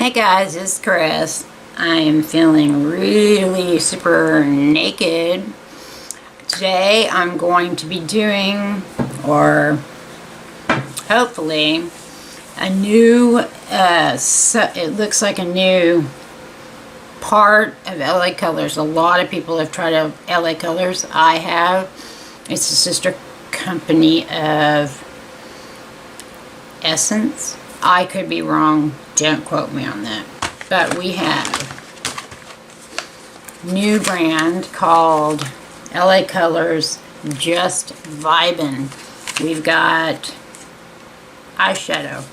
Hey guys, it's Chris. I am feeling really super naked. Today I'm going to be doing, or hopefully, a new, it looks like a new part of LA Colors. A lot of people have tried out LA Colors. I have. It's a sister company of Essence. I could be wrong. Don't quote me on that. But we have new brand called LA Colors Just Vibin. We've got eyeshadow,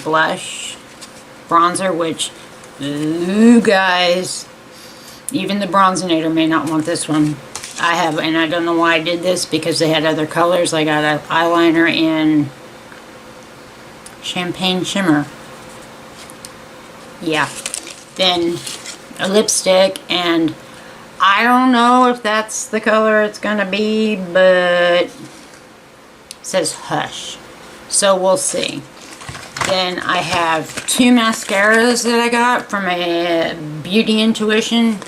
blush, bronzer, which, ooh guys, even the bronzinator may not want this one. I have, and I don't know why I did this, because they had other colors. I got an eyeliner in Champagne Shimmer. Yeah. Then a lipstick, and I don't know if that's the color it's gonna be, but it says Hush. So we'll see. Then I have two mascaras that I got from a Beauty Intuition.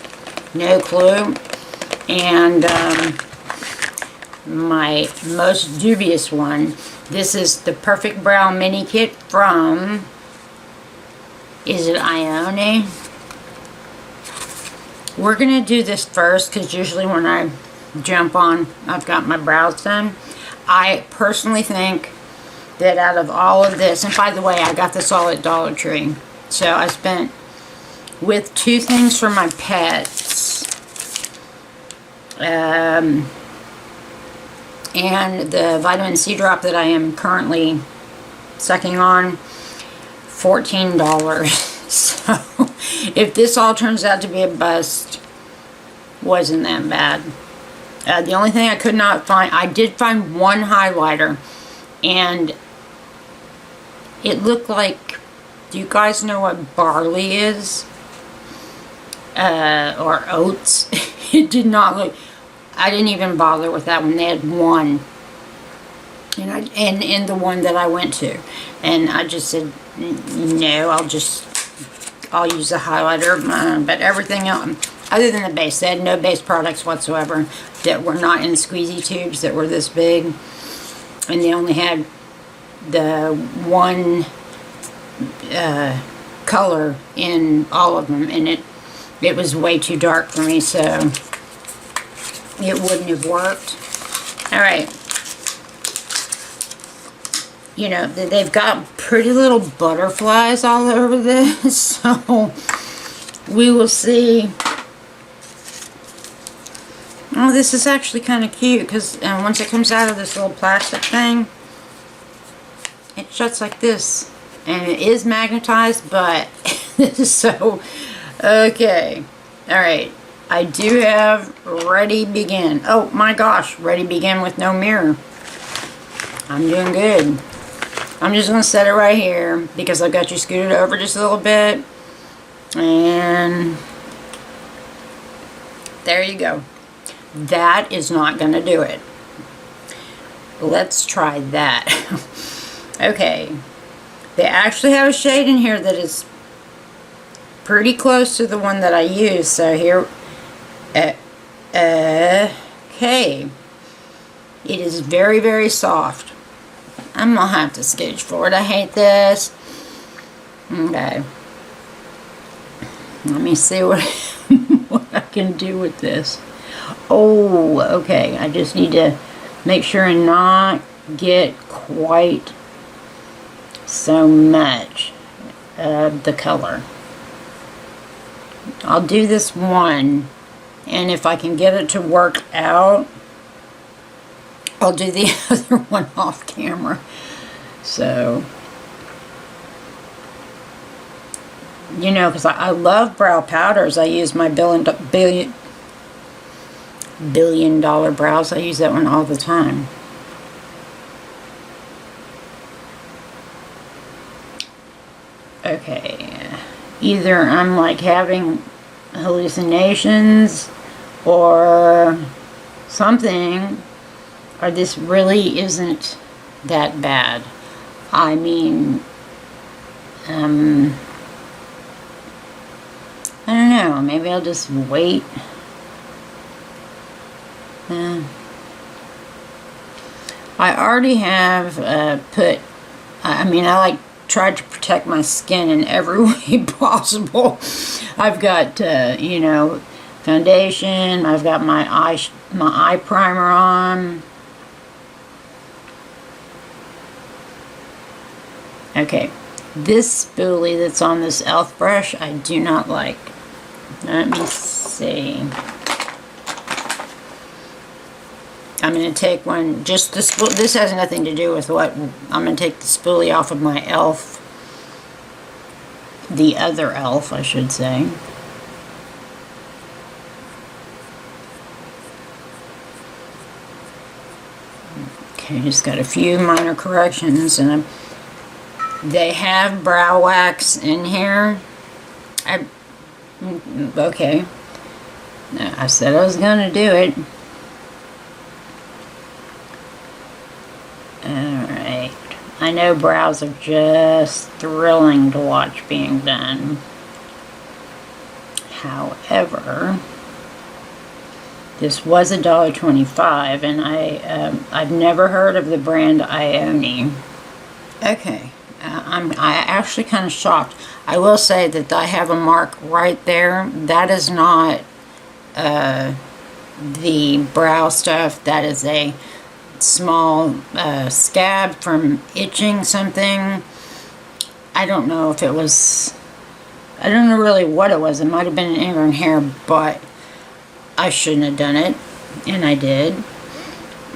No clue. And my most dubious one. This is the Perfect Brow Mini Kit from, is it Ione? We're going to do this first, because usually when I jump on, I've got my brows done. I personally think that out of all of this, and by the way, I got this all at Dollar Tree. So I spent, with two things for my pets, and the vitamin C drop that I am currently sucking on, $14. So if this all turns out to be a bust, wasn't that bad. The only thing I could not find, I did find one highlighter, and it looked like, do you guys know what barley is? Or oats? It did not look, I didn't even bother with that one. They had one, and in the one that I went to, and I just said no. I'll use the highlighter. But everything else, other than the base, they had no base products whatsoever that were not in squeezy tubes that were this big, and they only had the one color in all of them, and it was way too dark for me, so it wouldn't have worked. Alright. You know, they've got pretty little butterflies all over this, so we will see. Oh, this is actually kind of cute, because once it comes out of this little plastic thing, it shuts like this. And it is magnetized, but this is so... Okay. Alright. I do have Ready Begin. Oh my gosh, Ready Begin with no mirror. I'm doing good. I'm just going to set it right here, because I've got you scooted over just a little bit. And there you go. That is not going to do it. Let's try that. Okay. They actually have a shade in here that is pretty close to the one that I use. So here, okay. It is very, very soft. I'm going to have to sketch for it. I hate this. Okay. Let me see what, what I can do with this. Oh, okay. I just need to make sure and not get quite so much of the color. I'll do this one, and if I can get it to work out, I'll do the other one off camera. So, you know, because I love brow powders. I use my billion dollar brows. I use that one all the time. Okay, either I'm like having hallucinations or something, or this really isn't that bad. I mean, know, maybe I'll just wait. I already have I tried to protect my skin in every way possible. I've got, you know, foundation. I've got my eye primer on. Okay, this spoolie that's on this e.l.f. brush, I do not like. Let me see. I'm going to take one, just the spoolie. This has nothing to do with what. I'm going to take the spoolie off of my e.l.f. The other e.l.f., I should say. Okay, just got a few minor corrections, and they have brow wax in here. Okay. I said I was going to do it. Alright. I know brows are just thrilling to watch being done. However, this was $1.25, and I've never heard of the brand Ione. Okay. I'm actually kind of shocked. I will say that I have a mark right there. That is not the brow stuff. That is a small scab from itching something. I don't know if it was, I don't know really what it was. It might have been an ingrown hair, but I shouldn't have done it, and I did.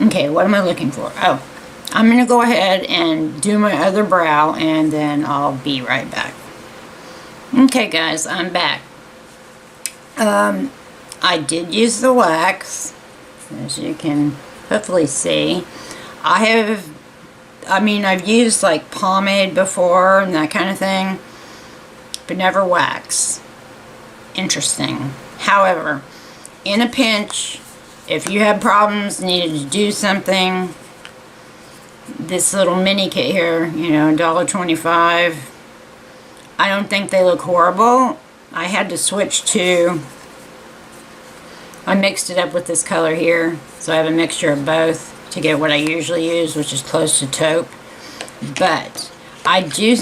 Okay, what am I looking for? Oh, I'm going to go ahead and do my other brow, and then I'll be right back. Okay, guys, I'm back. I did use the wax, as you can hopefully see. I've used like pomade before and that kind of thing, but never wax. Interesting. However, in a pinch, if you have problems, needed to do something, this little mini kit here, you know, $1.25. I don't think they look horrible. I had to switch to, I mixed it up with this color here, so I have a mixture of both to get what I usually use, which is close to taupe. But I do,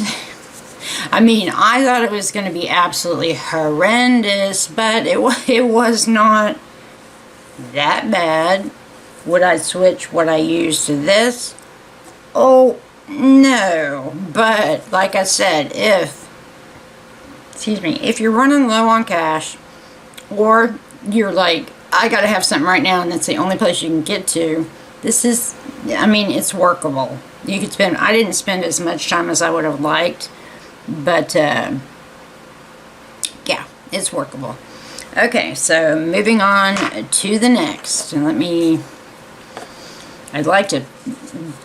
I thought it was going to be absolutely horrendous, but it was not that bad. Would I switch what I use to this? Oh, no. But, like I said, if you're running low on cash, or you're like, I gotta have something right now, and that's the only place you can get to, this is, it's workable. You could spend, I didn't spend as much time as I would have liked, but, yeah, it's workable. Okay, so moving on to the next, and I'd like to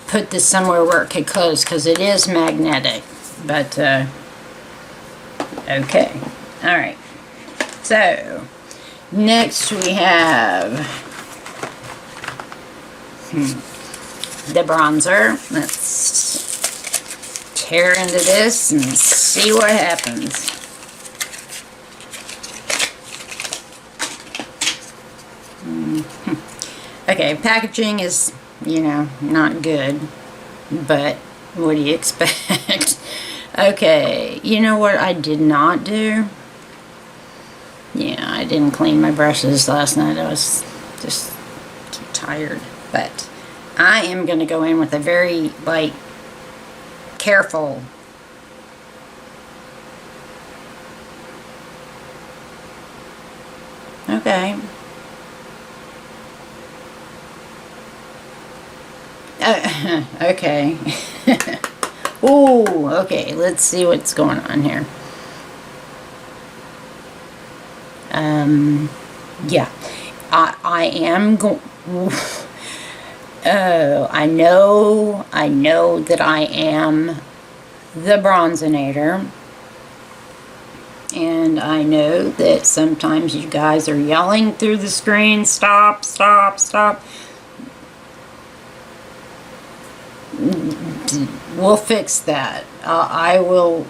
put this somewhere where it could close, because it is magnetic, but, okay, alright, so, next we have the bronzer. Let's tear into this and see what happens. Okay, packaging is, not good, but what do you expect? Okay, you know what I did not do? Yeah, I didn't clean my brushes last night. I was just too tired. But I am going to go in with a very, careful. Okay. Okay. Ooh, okay. Let's see what's going on here. Yeah. I am going... Oh, I know that I am the bronzinator. And I know that sometimes you guys are yelling through the screen, stop, stop, stop. We'll fix that. I will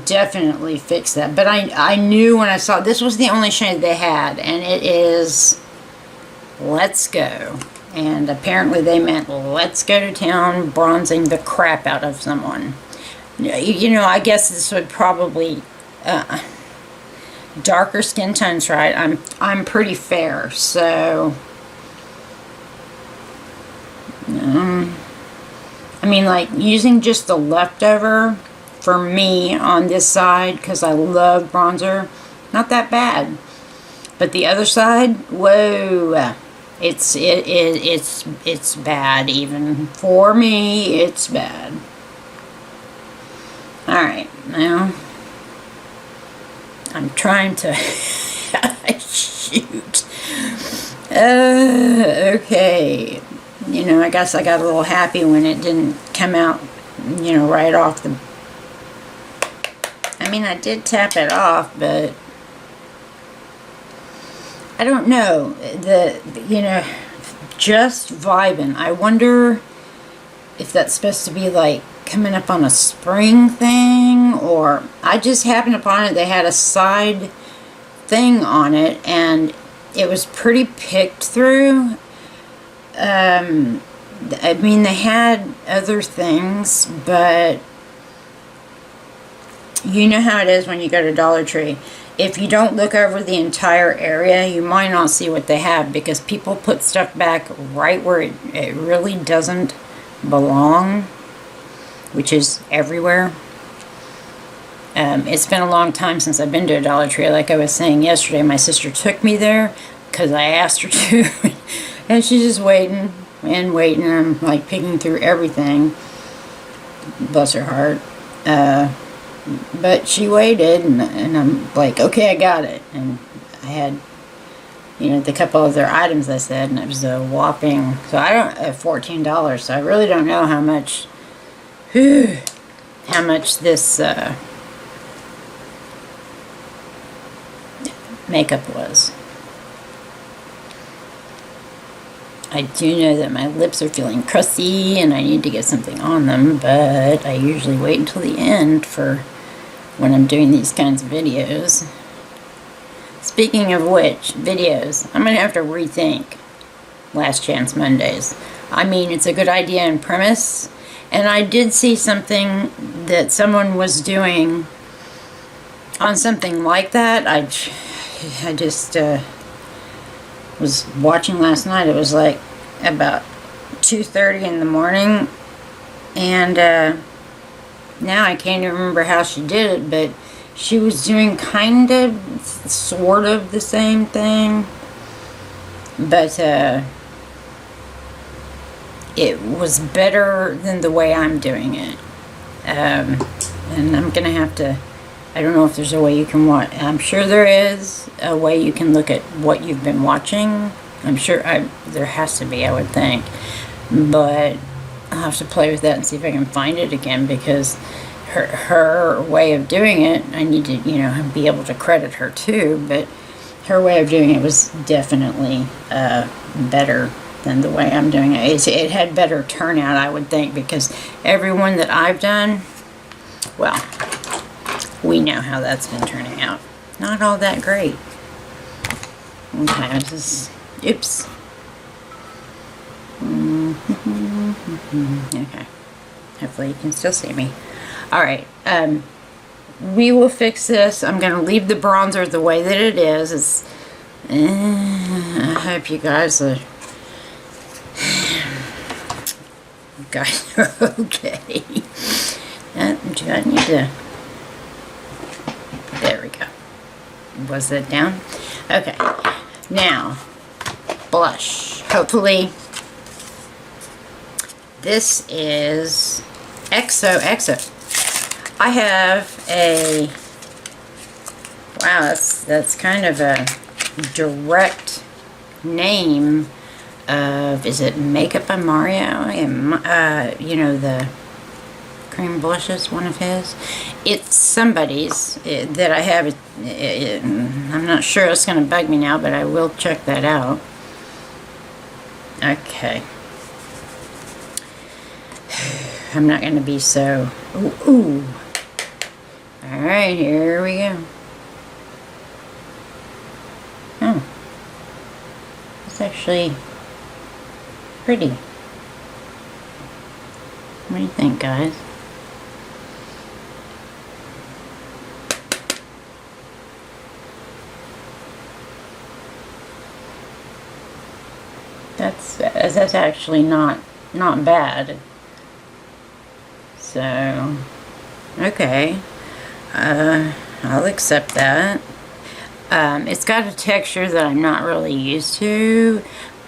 definitely fix that. But I knew when I saw, this was the only shade they had, and it is Let's Go. And apparently they meant let's go to town bronzing the crap out of someone. You know, I guess this would probably, darker skin tones, right? I'm pretty fair, so, I mean, like, using just the leftover for me on this side, because I love bronzer, not that bad. But the other side, whoa, it's bad. Even for me, it's bad. Alright, now I'm trying to shoot. Okay. You know, I guess I got a little happy when it didn't come out, you know, right off the... I mean, I did tap it off, but I don't know. You know, just Vibin. I wonder if that's supposed to be like coming up on a spring thing, or I just happened upon it. They had a side thing on it, and it was pretty picked through. I mean, they had other things, but you know how it is when you go to Dollar Tree. If you don't look over the entire area, you might not see what they have, because people put stuff back right where it really doesn't belong, which is everywhere. It's been a long time since I've been to a Dollar Tree. Like I was saying yesterday, my sister took me there because I asked her to. And she's just waiting and waiting. I'm like picking through everything. Bless her heart. But she waited, and I'm like, okay, I got it. And I had, you know, the couple of their items I said, and it was a whopping, so I don't, $14. So I really don't know how much, this makeup was. I do know that my lips are feeling crusty and I need to get something on them, but I usually wait until the end for when I'm doing these kinds of videos. Speaking of which, videos, I'm going to have to rethink Last Chance Mondays. I mean, it's a good idea in premise, and I did see something that someone was doing on something like that. I just was watching last night. It was like about 2:30 in the morning, and now I can't even remember how she did it, but she was doing kind of sort of the same thing, but it was better than the way I'm doing it. And I'm gonna have to, I don't know if there's a way you can watch. I'm sure there is a way you can look at what you've been watching. I'm sure there has to be, I would think. But I'll have to play with that and see if I can find it again, because her way of doing it, I need to, you know, be able to credit her too, but her way of doing it was definitely better than the way I'm doing it. It had better turnout, I would think, because everyone that I've done, well, we know how that's been turning out. Not all that great. Okay, this is, oops. Okay. Hopefully you can still see me. Alright, we will fix this. I'm going to leave the bronzer the way that it is. It's, I hope you guys are okay. Do I need to... There we go. Was that down? Okay. Now, blush. Hopefully, this is XOXO. I have a... Wow, that's kind of a direct name of... Is it Makeup by Mario? You know, the cream blushes, one of his. It's somebody's that I have. I'm not sure it's going to bug me now, but I will check that out. Okay. I'm not going to be so... Ooh. Alright, here we go. Oh. It's actually pretty. What do you think, guys? That's actually not bad. So, okay. I'll accept that. It's got a texture that I'm not really used to,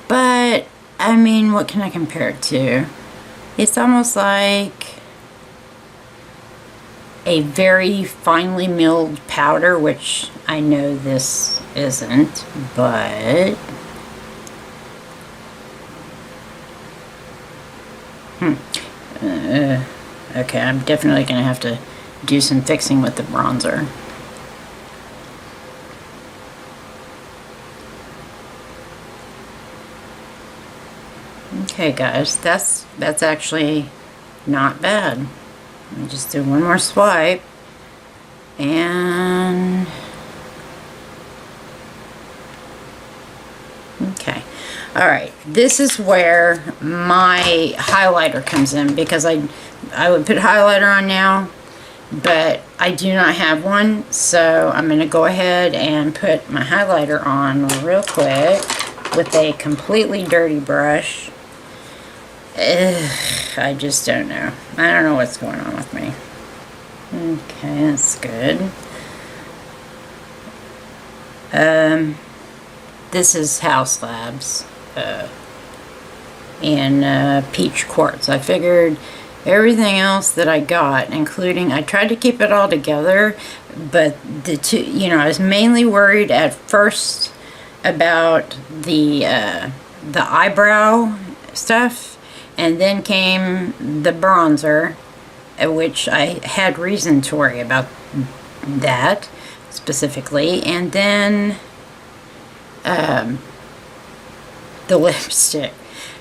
but I mean, what can I compare it to? It's almost like a very finely milled powder, which I know this isn't, but okay, I'm definitely gonna have to do some fixing with the bronzer. Okay, guys, that's actually not bad. Let me just do one more swipe, and okay. All right, this is where my highlighter comes in, because I would put highlighter on now, but I do not have one, so I'm going to go ahead and put my highlighter on real quick with a completely dirty brush. I just don't know. I don't know what's going on with me. Okay, that's good. This is House Labs in peach quartz. I figured everything else that I got, including, I tried to keep it all together, but the two, you know, I was mainly worried at first about the eyebrow stuff, and then came the bronzer, which I had reason to worry about that specifically, and then the lipstick,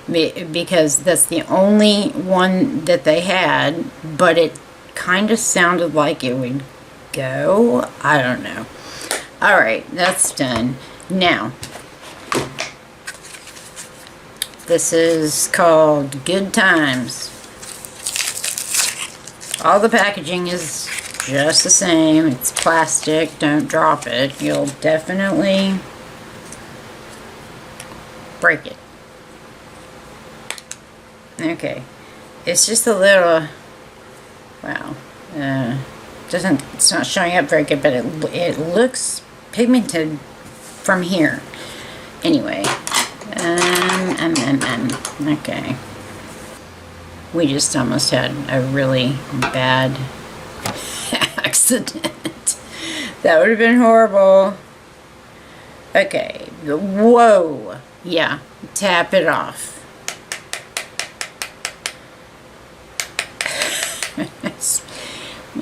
because that's the only one that they had, but it kind of sounded like it would go. I don't know. Alright, that's done. Now, this is called Good Times. All the packaging is just the same. It's plastic. Don't drop it. You'll definitely break it. Okay. It's just a little, wow. It's not showing up very good, but it looks pigmented from here. Anyway. Okay. We just almost had a really bad accident. That would have been horrible. Okay. Whoa. Yeah. Tap it off.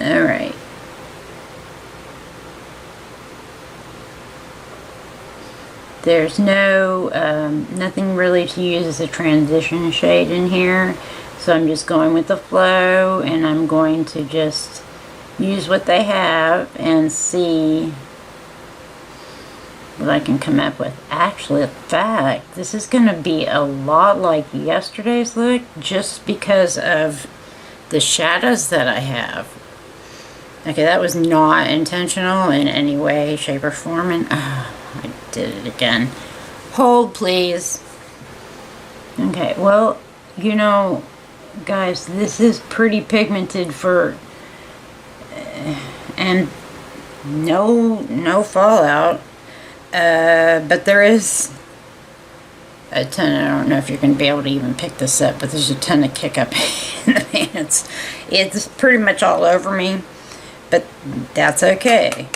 Alright. There's no, nothing really to use as a transition shade in here. So I'm just going with the flow, and I'm going to just use what they have and see what I can come up with. Actually, in fact, this is going to be a lot like yesterday's look, just because of the shadows that I have. Okay, that was not intentional in any way, shape, or form, and I did it again. Hold, please. Okay, well, you know, guys, this is pretty pigmented for, and no fallout, but there is a ton. I don't know if you're going to be able to even pick this up, but there's a ton of kick up in the pants. It's pretty much all over me, but that's okay.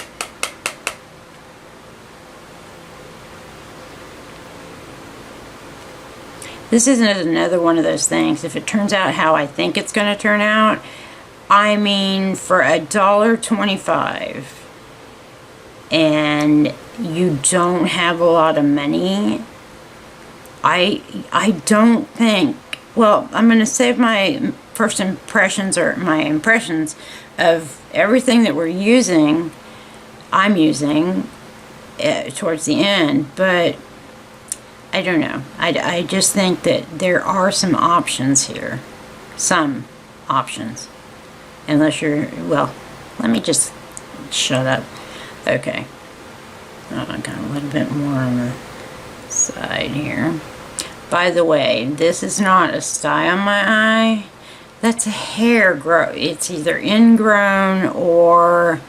This isn't another one of those things. If it turns out how I think it's going to turn out, I mean, for $1.25 and you don't have a lot of money, I don't think, well, I'm going to save my first impressions or my impressions of everything that we're using, I'm using towards the end, but I don't know. I just think that there are some options here. Some options. Unless you're, well, let me just shut up. Okay. Oh, I got a little bit more on the side here. By the way, this is not a sty on my eye. That's a hair growth. It's either ingrown or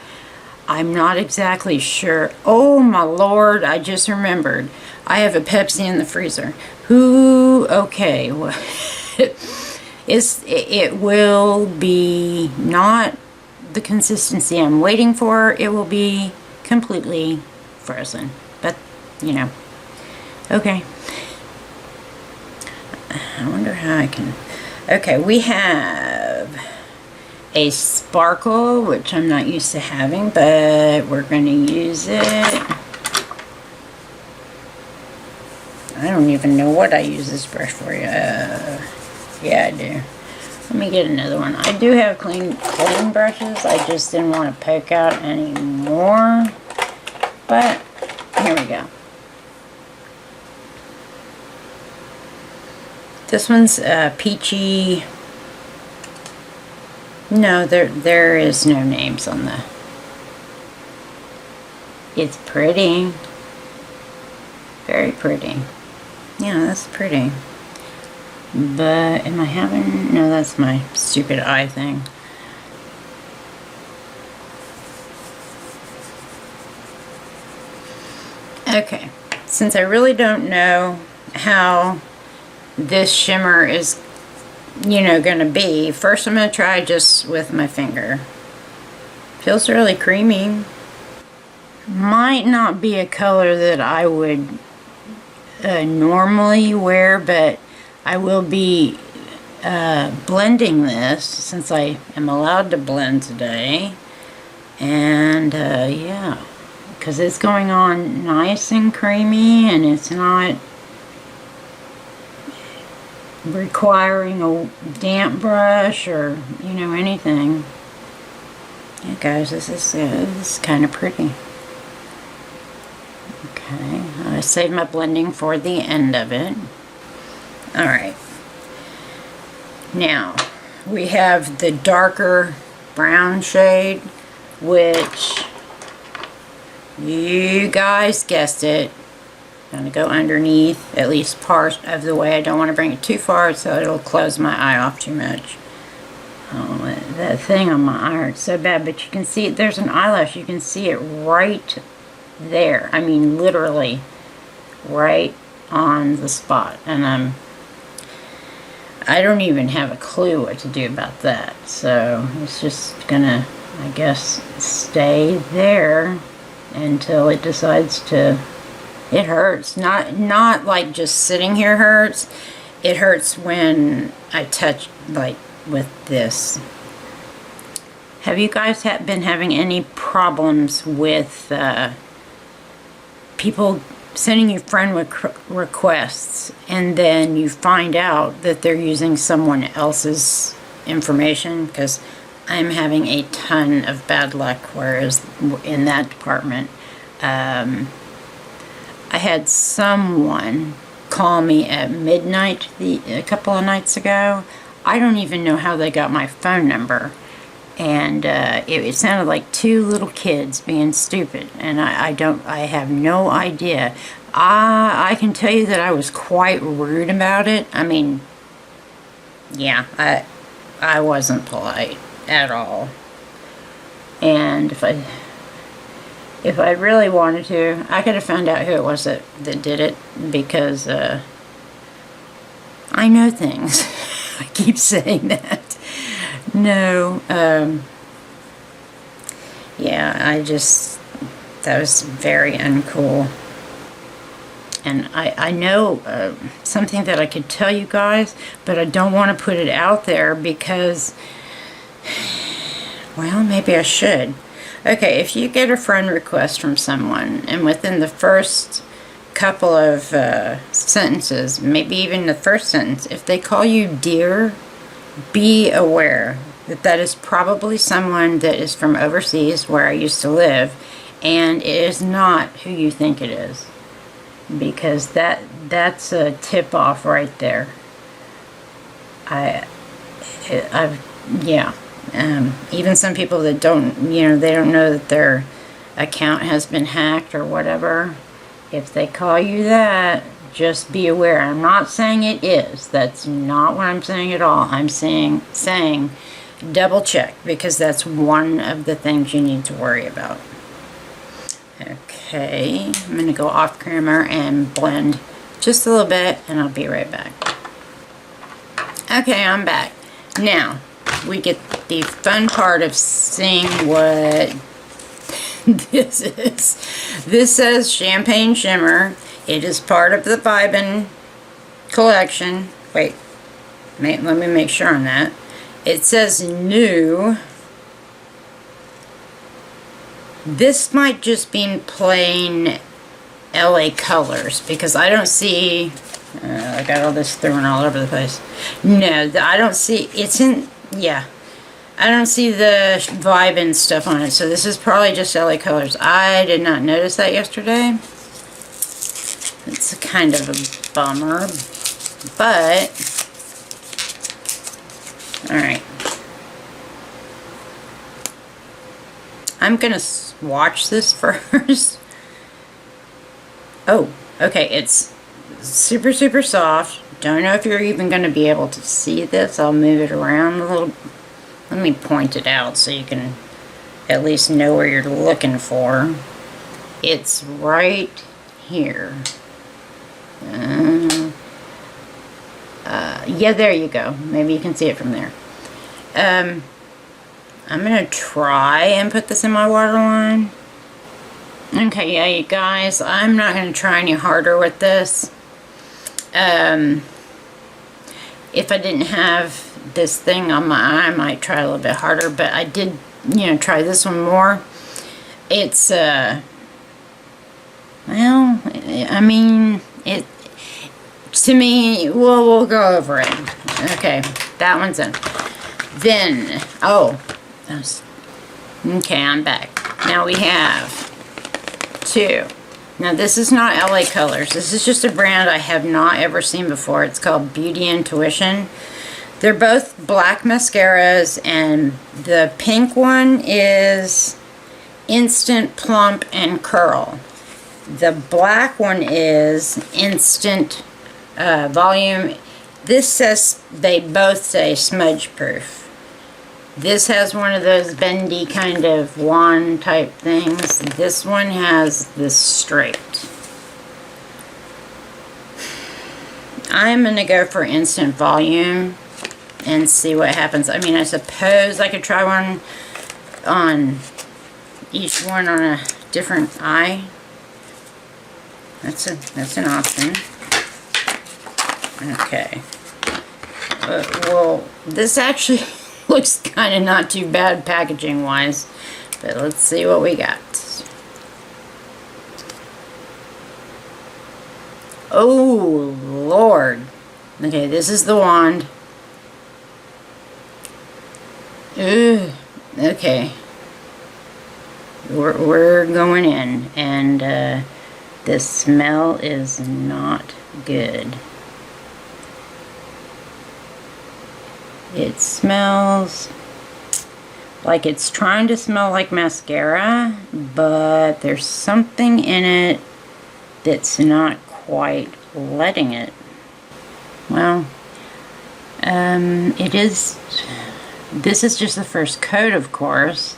I'm not exactly sure. Oh my Lord, I just remembered. I have a Pepsi in the freezer. Okay. It will be not the consistency I'm waiting for. It will be completely frozen. But, you know. Okay. I wonder how I can... Okay, we have a sparkle, which I'm not used to having, but we're going to use it. I don't even know what I use this brush for. Yeah, I do. Let me get another one. I do have clean brushes. I just didn't want to poke out any more. But, here we go. This one's peachy. No, there is no names on the... It's pretty. Very pretty. Yeah, that's pretty. But, am I having... No, that's my stupid eye thing. Okay. Since I really don't know how this shimmer is, you know, gonna be, first I'm gonna try just with my finger. Feels really creamy. Might not be a color that I would normally wear, but I will be blending this since I am allowed to blend today. And yeah, because it's going on nice and creamy, and it's not requiring a damp brush or, you know, anything. Yeah, guys, this is kind of pretty. Okay, I saved my blending for the end of it. Alright. Now, we have the darker brown shade, which, you guys guessed it, I'm going to go underneath, at least part of the way. I don't want to bring it too far so it'll close my eye off too much. Oh, that thing on my eye hurts so bad, but you can see it, there's an eyelash, you can see it right there. I mean, literally right on the spot. And I don't even have a clue what to do about that. So it's just gonna, I guess, stay there until it decides to. It hurts. Not like just sitting here hurts. It hurts when I touch, like with this. Have you guys been having any problems with people sending you friend requests and then you find out that they're using someone else's information? Because I'm having a ton of bad luck, whereas in that department, I had someone call me at midnight a couple of nights ago. I don't even know how they got my phone number. And it sounded like two little kids being stupid, and I have no idea. I can tell you that I was quite rude about it. I mean, yeah, I wasn't polite at all. And if I really wanted to, I could have found out who it was that did it, because I know things. I keep saying that. No, yeah, that was very uncool. And I know something that I could tell you guys, but I don't want to put it out there because, well, maybe I should. Okay, if you get a friend request from someone, and within the first couple of sentences, maybe even the first sentence, if they call you dear, be aware that that is probably someone that is from overseas where I used to live, and it is not who you think it is, because that's a tip off right there. Yeah. Even some people that don't, you know, they don't know that their account has been hacked or whatever. If they call you that, just be aware. I'm not saying it is. That's not what I'm saying at all. I'm saying double check, because that's one of the things you need to worry about. Okay, I'm going to go off camera and blend just a little bit, and I'll be right back. Okay, I'm back. Now, we get the fun part of seeing what this is. This says Champagne Shimmer. It is part of the Vibin collection. Wait, let me make sure on that. It says new. This might just be plain LA colors, because I don't see... I got all this thrown all over the place. No, I don't see... It's in... Yeah. I don't see the Vibin stuff on it, so this is probably just LA colors. I did not notice that yesterday. It's kind of a bummer, but... Alright. I'm going to swatch this first. Oh, okay, it's super, super soft. Don't know if you're even going to be able to see this. I'll move it around a little. Let me point it out so you can at least know where you're looking for. It's right here. Yeah, there you go. Maybe you can see it from there. I'm going to try and put this in my waterline. Okay, yeah, you guys, I'm not going to try any harder with this. If I didn't have this thing on my eye, I might try a little bit harder, but I did, you know, try this one more. It's, well, I mean, it, to me, we'll go over it. Okay, that one's in. Then, okay, I'm back. Now we have two. Now this is not LA Colors. This is just a brand I have not ever seen before. It's called Beauty Intuition. They're both black mascaras, and the pink one is Instant Plump and Curl. The black one is Instant Volume. This says, they both say smudge proof. This has one of those bendy kind of wand type things. This one has this straight. I'm going to go for Instant Volume and see what happens. I mean, I suppose I could try one on each one on a different eye. That's an option. Okay. Well, this actually looks kind of not too bad packaging wise, but let's see what we got. Oh Lord. Okay, this is the wand. Ugh. Okay, we're going in, and the smell is not good. It smells like it's trying to smell like mascara, but there's something in it that's not quite letting it. Well, this is just the first coat, of course.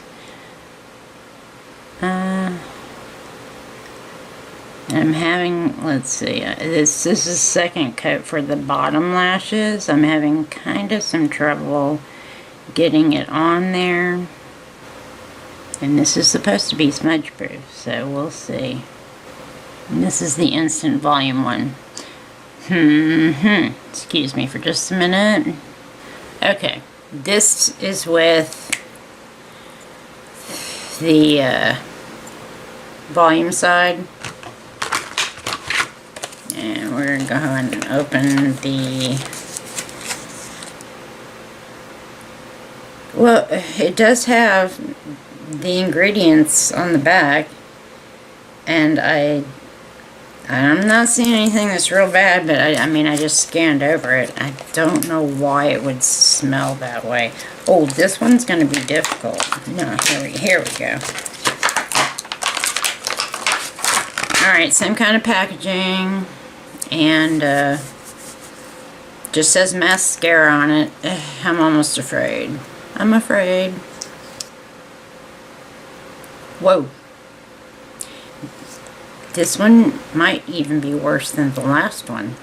I'm having, let's see, this is the second coat for the bottom lashes. I'm having kind of some trouble getting it on there. And this is supposed to be smudge proof, so we'll see. And this is the Instant Volume one. Excuse me for just a minute. Okay, this is with the volume side. And we're going to go ahead and open the Well, it does have the ingredients on the back, and I'm not seeing anything that's real bad, but I mean, I just scanned over it. I don't know why it would smell that way. Oh, this one's going to be difficult. No, here we go. Alright, same kind of packaging, and just says mascara on it. I'm almost afraid. I'm afraid. Whoa. This one might even be worse than the last one.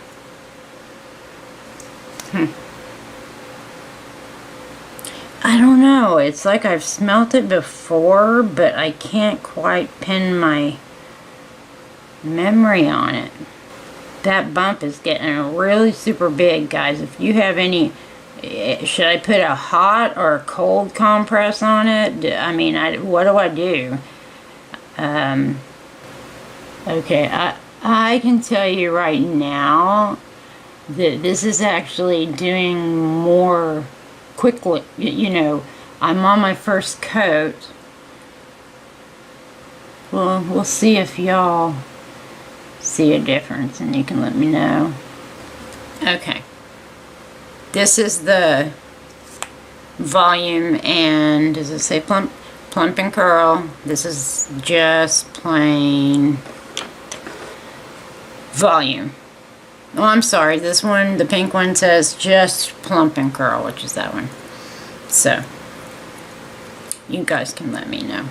I don't know. It's like I've smelt it before, but I can't quite pin my memory on it. That bump is getting really super big, guys. If you have any, should I put a hot or a cold compress on it? I mean, what do I do? Okay, I can tell you right now that this is actually doing more quickly. You know, I'm on my first coat. Well, we'll see if y'all see a difference, and you can let me know. Okay, this is the volume, and does it say plump and curl? This is just plain volume. Oh, I'm sorry, this one, the pink one, says just plump and curl, which is that one. So you guys can let me know.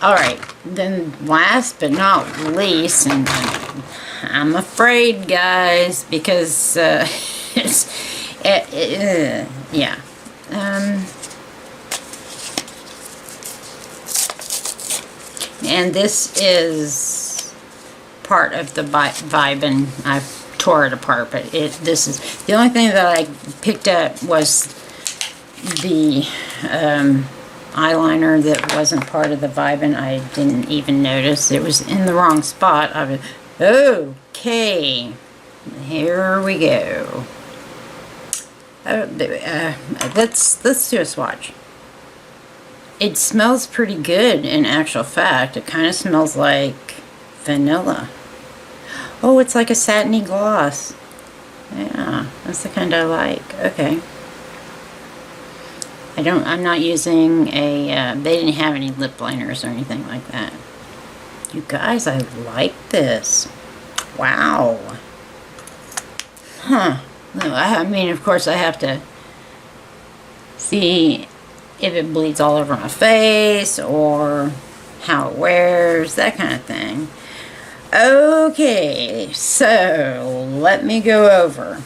Alright, then last but not least, and I'm afraid, guys, because yeah. And this is part of the Vibin. I've tore it apart, but this is the only thing that I picked up was the eyeliner that wasn't part of the Vibin. I didn't even notice. It was in the wrong spot. Okay. Here we go. Let's do a swatch. It smells pretty good in actual fact. It kind of smells like vanilla. Oh, it's like a satiny gloss. Yeah, that's the kind I like. Okay. I'm not using a, they didn't have any lip liners or anything like that. You guys, I like this. Wow. Huh. I mean, of course, I have to see if it bleeds all over my face or how it wears, that kind of thing. Okay, so let me go over.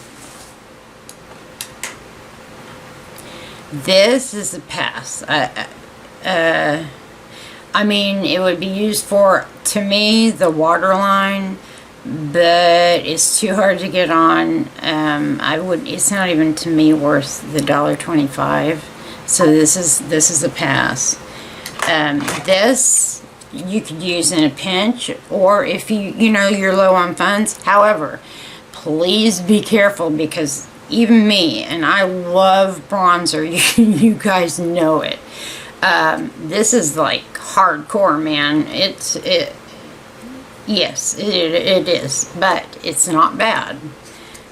This is a pass. I mean, it would be used for, to me, the waterline, but it's too hard to get on. It's not even, to me, worth the $1.25. So this is a pass. This you could use in a pinch, or if you're low on funds. However, please be careful, because even me, and I love bronzer, you guys know it. This is like hardcore, man. Yes, it is, but it's not bad.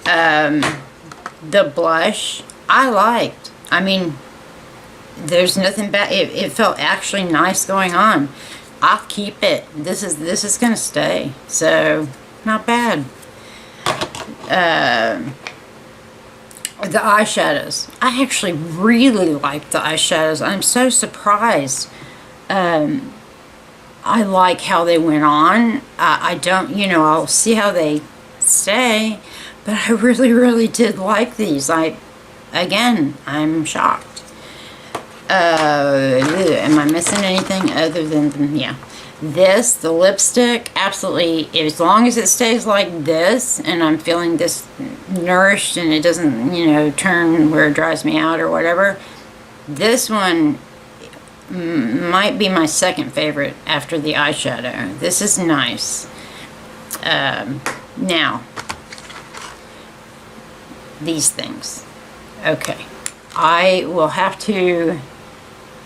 The blush I liked. I mean, there's nothing bad. It felt actually nice going on. I'll keep it. This is gonna stay. So not bad. The eyeshadows. I actually really like the eyeshadows. I'm so surprised. I like how they went on. I don't, I'll see how they stay, but I really did like these. Again, I'm shocked. Am I missing anything other than, yeah. This, the lipstick, absolutely, as long as it stays like this, and I'm feeling this nourished, and it doesn't, turn where it dries me out or whatever, this one might be my second favorite after the eyeshadow. This is nice. Now, these things. Okay. I will have to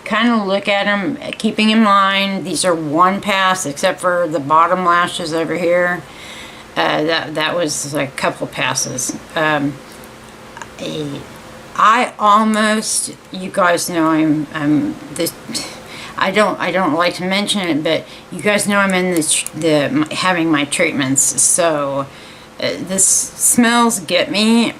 kind of look at them, keeping in mind these are one pass, except for the bottom lashes over here. That was a couple passes. I almost, you guys know I'm this. I don't like to mention it, but you guys know I'm in having my treatments. So this smells get me.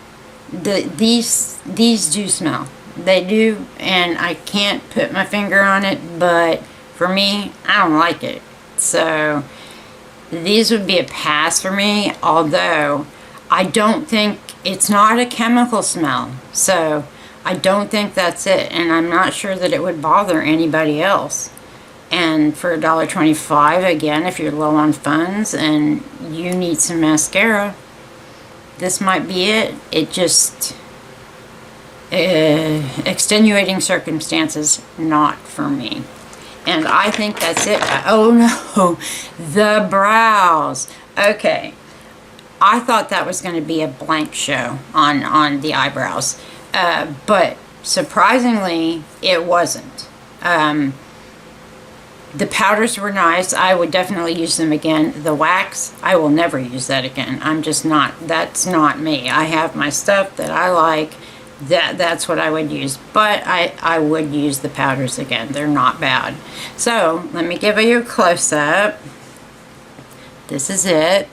These do smell. They do, and I can't put my finger on it, but for me, I don't like it. So these would be a pass for me, although I don't think, it's not a chemical smell, so I don't think that's it, and I'm not sure that it would bother anybody else. And for $1.25, again, if you're low on funds and you need some mascara, this might be it. It just, extenuating circumstances, not for me. And I think that's it. Oh no, the brows. Okay, I thought that was going to be a blank show on the eyebrows, but surprisingly, it wasn't. The powders were nice. I would definitely use them again. The wax, I will never use that again. I'm just not, that's not me. I have my stuff that I like. That's what I would use, but I would use the powders again. They're not bad. So let me give you a close-up. This is it.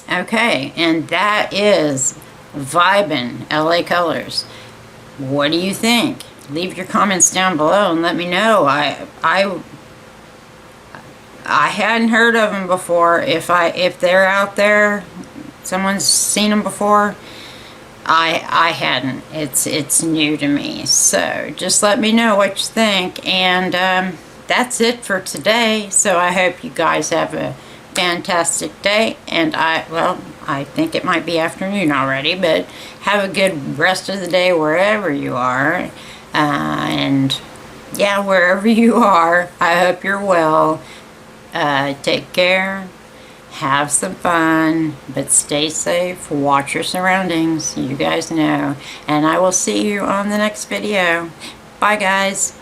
Okay, and that is Vibin LA Colors. What do you think? Leave your comments down below and let me know. I hadn't heard of them before. If they're out there, someone's seen them before. I hadn't. It's new to me. So just let me know what you think. And that's it for today. So I hope you guys have a fantastic day, and I think it might be afternoon already, but have a good rest of the day wherever you are, and yeah, wherever you are, I hope you're well. Take care, have some fun, but stay safe, watch your surroundings, you guys know, and I will see you on the next video. Bye guys.